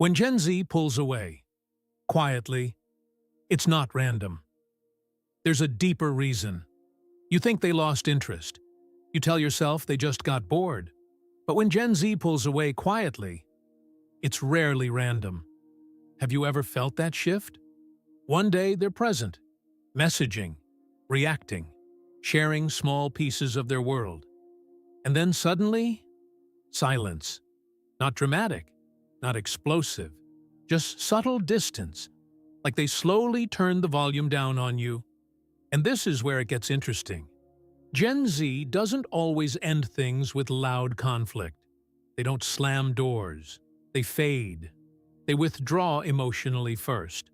When Gen Z pulls away, quietly, it's not random. There's a deeper reason. You think they lost interest. You tell yourself they just got bored. But when Gen Z pulls away quietly, it's rarely random. Have you ever felt that shift? One day they're present, messaging, reacting, sharing small pieces of their world. And then suddenly, silence. Not dramatic, not explosive, just subtle distance, like they slowly turn the volume down on you. And this is where it gets interesting. Gen Z doesn't always end things with loud conflict. They don't slam doors. They fade. They withdraw emotionally first,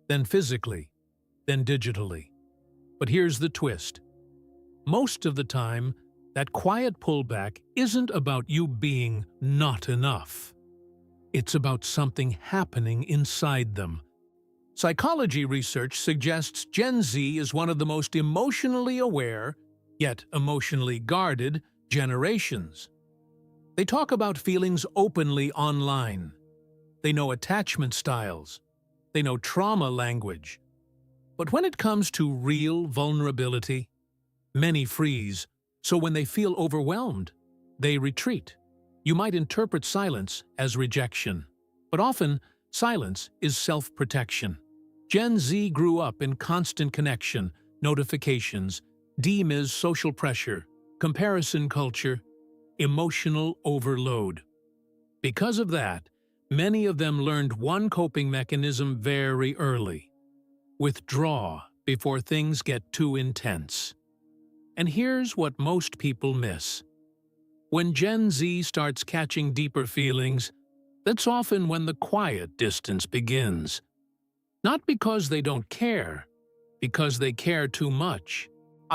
then physically, then digitally. But here's the twist. Most of the time, that quiet pullback isn't about you being not enough. It's about something happening inside them. Psychology research suggests Gen Z is one of the most emotionally aware, yet emotionally guarded, generations. They talk about feelings openly online. They know attachment styles. They know trauma language. But when it comes to real vulnerability, many freeze. So when they feel overwhelmed, they retreat. You might interpret silence as rejection, but often silence is self-protection. Gen Z grew up in constant connection, notifications, DMIS social pressure, comparison culture, emotional overload. Because of that, many of them learned one coping mechanism very early: withdraw before things get too intense. And here's what most people miss. When Gen Z starts catching deeper feelings, that's often when the quiet distance begins. Not because they don't care, because they care too much.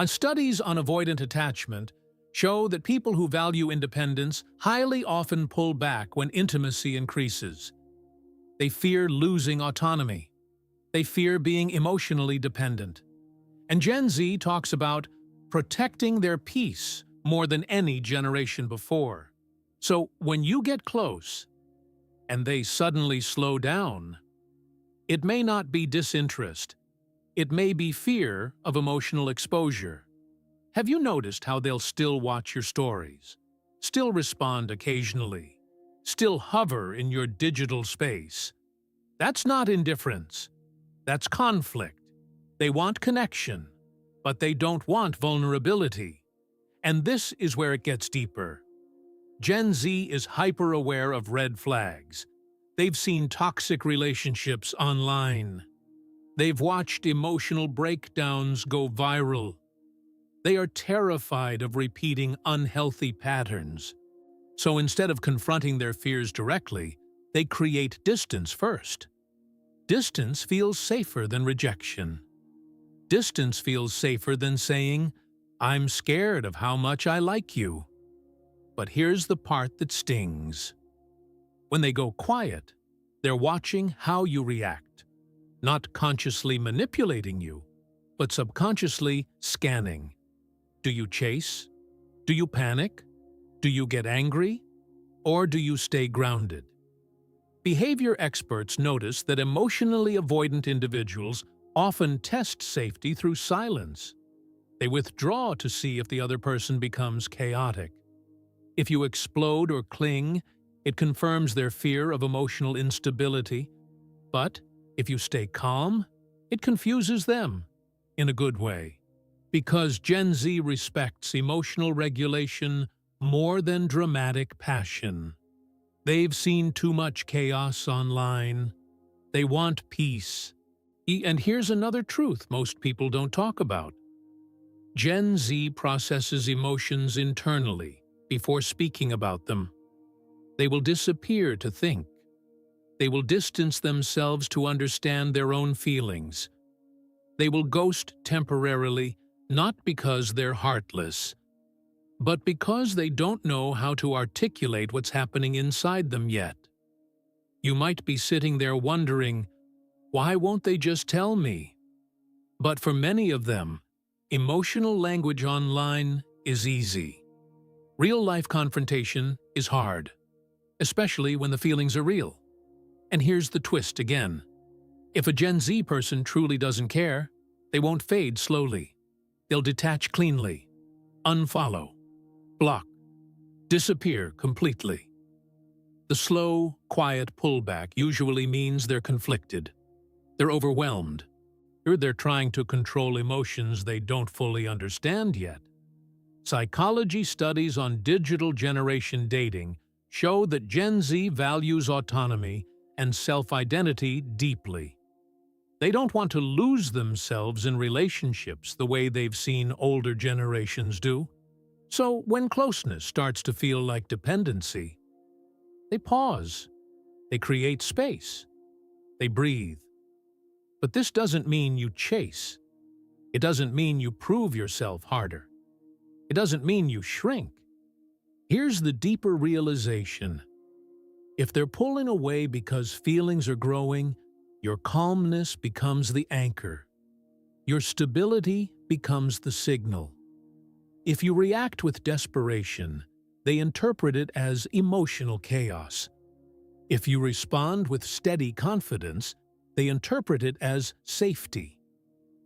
Studies on avoidant attachment show that people who value independence highly often pull back when intimacy increases. They fear losing autonomy. They fear being emotionally dependent. And Gen Z talks about protecting their peace more than any generation before. So when you get close and they suddenly slow down, it may not be disinterest. It may be fear of emotional exposure. Have you noticed how they'll still watch your stories, still respond occasionally, still hover in your digital space? That's not indifference. That's conflict. They want connection, but they don't want vulnerability. And this is where it gets deeper. Gen Z is hyper-aware of red flags. They've seen toxic relationships online. They've watched emotional breakdowns go viral. They are terrified of repeating unhealthy patterns. So instead of confronting their fears directly, they create distance first. Distance feels safer than rejection. Distance feels safer than saying, "I'm scared of how much I like you." But here's the part that stings. When they go quiet, they're watching how you react, not consciously manipulating you, but subconsciously scanning. Do you chase? Do you panic? Do you get angry? Or do you stay grounded? Behavior experts notice that emotionally avoidant individuals often test safety through silence. They withdraw to see if the other person becomes chaotic. If you explode or cling, it confirms their fear of emotional instability. But if you stay calm, it confuses them, in a good way. Because Gen Z respects emotional regulation more than dramatic passion. They've seen too much chaos online. They want peace. And here's another truth most people don't talk about. Gen Z processes emotions internally before speaking about them. They will disappear to think. They will distance themselves to understand their own feelings. They will ghost temporarily, not because they're heartless, but because they don't know how to articulate what's happening inside them yet. You might be sitting there wondering, why won't they just tell me? But for many of them, emotional language online is easy. Real-life confrontation is hard, especially when the feelings are real. And here's the twist again. If a Gen Z person truly doesn't care, they won't fade slowly. They'll detach cleanly, unfollow, block, disappear completely. The slow, quiet pullback usually means they're conflicted. They're overwhelmed. Or they're trying to control emotions they don't fully understand yet. Psychology studies on digital generation dating show that Gen Z values autonomy and self-identity deeply. They don't want to lose themselves in relationships the way they've seen older generations do. So when closeness starts to feel like dependency, they pause, they create space, they breathe. But this doesn't mean you chase. It doesn't mean you prove yourself harder. It doesn't mean you shrink. Here's the deeper realization. If they're pulling away because feelings are growing, your calmness becomes the anchor. Your stability becomes the signal. If you react with desperation, they interpret it as emotional chaos. If you respond with steady confidence, they interpret it as safety.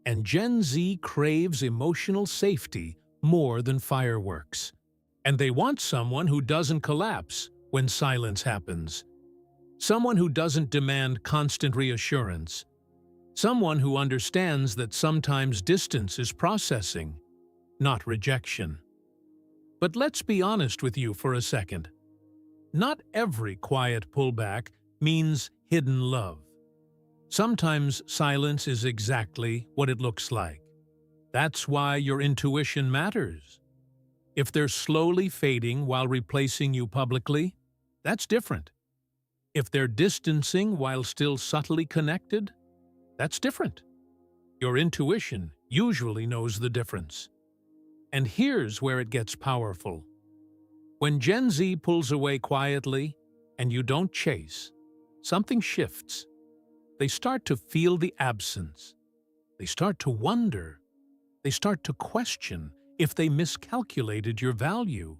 And Gen Z craves emotional safety more than fireworks. And they want someone who doesn't collapse when silence happens. Someone who doesn't demand constant reassurance. Someone who understands that sometimes distance is processing, not rejection. But let's be honest with you for a second. Not every quiet pullback means hidden love. Sometimes silence is exactly what it looks like. That's why your intuition matters. If they're slowly fading while replacing you publicly, that's different. If they're distancing while still subtly connected, that's different. Your intuition usually knows the difference. And here's where it gets powerful. When Gen Z pulls away quietly and you don't chase, something shifts. They start to feel the absence. They start to wonder. They start to question if they miscalculated your value.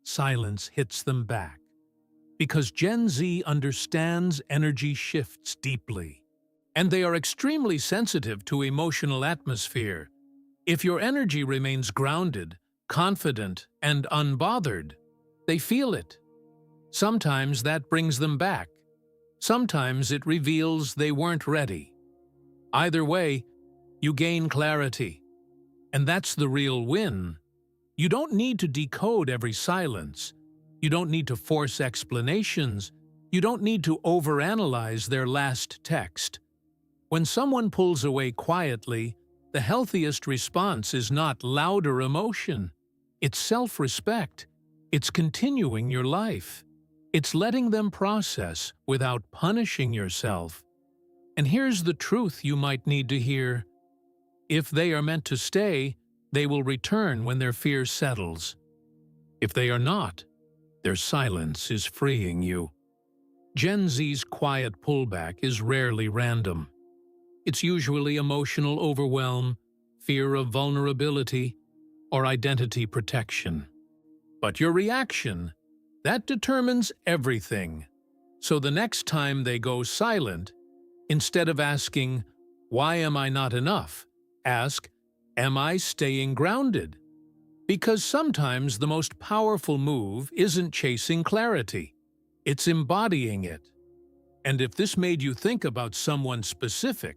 Silence hits them back. Because Gen Z understands energy shifts deeply. And they are extremely sensitive to emotional atmosphere. If your energy remains grounded, confident, and unbothered, they feel it. Sometimes that brings them back. Sometimes it reveals they weren't ready. Either way, you gain clarity. And that's the real win. You don't need to decode every silence. You don't need to force explanations. You don't need to overanalyze their last text. When someone pulls away quietly, the healthiest response is not louder emotion. It's self-respect. It's continuing your life. It's letting them process without punishing yourself. And here's the truth you might need to hear. If they are meant to stay, they will return when their fear settles. If they are not, their silence is freeing you. Gen Z's quiet pullback is rarely random. It's usually emotional overwhelm, fear of vulnerability, or identity protection. But your reaction, that determines everything. So the next time they go silent, instead of asking, "Why am I not enough?" ask, "Am I staying grounded?" Because sometimes the most powerful move isn't chasing clarity. It's embodying it. And if this made you think about someone specific,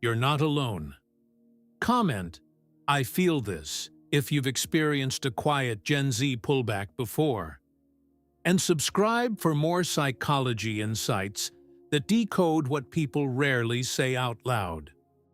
you're not alone. Comment, "I feel this," if you've experienced a quiet Gen Z pullback before. And subscribe for more psychology insights that decode what people rarely say out loud.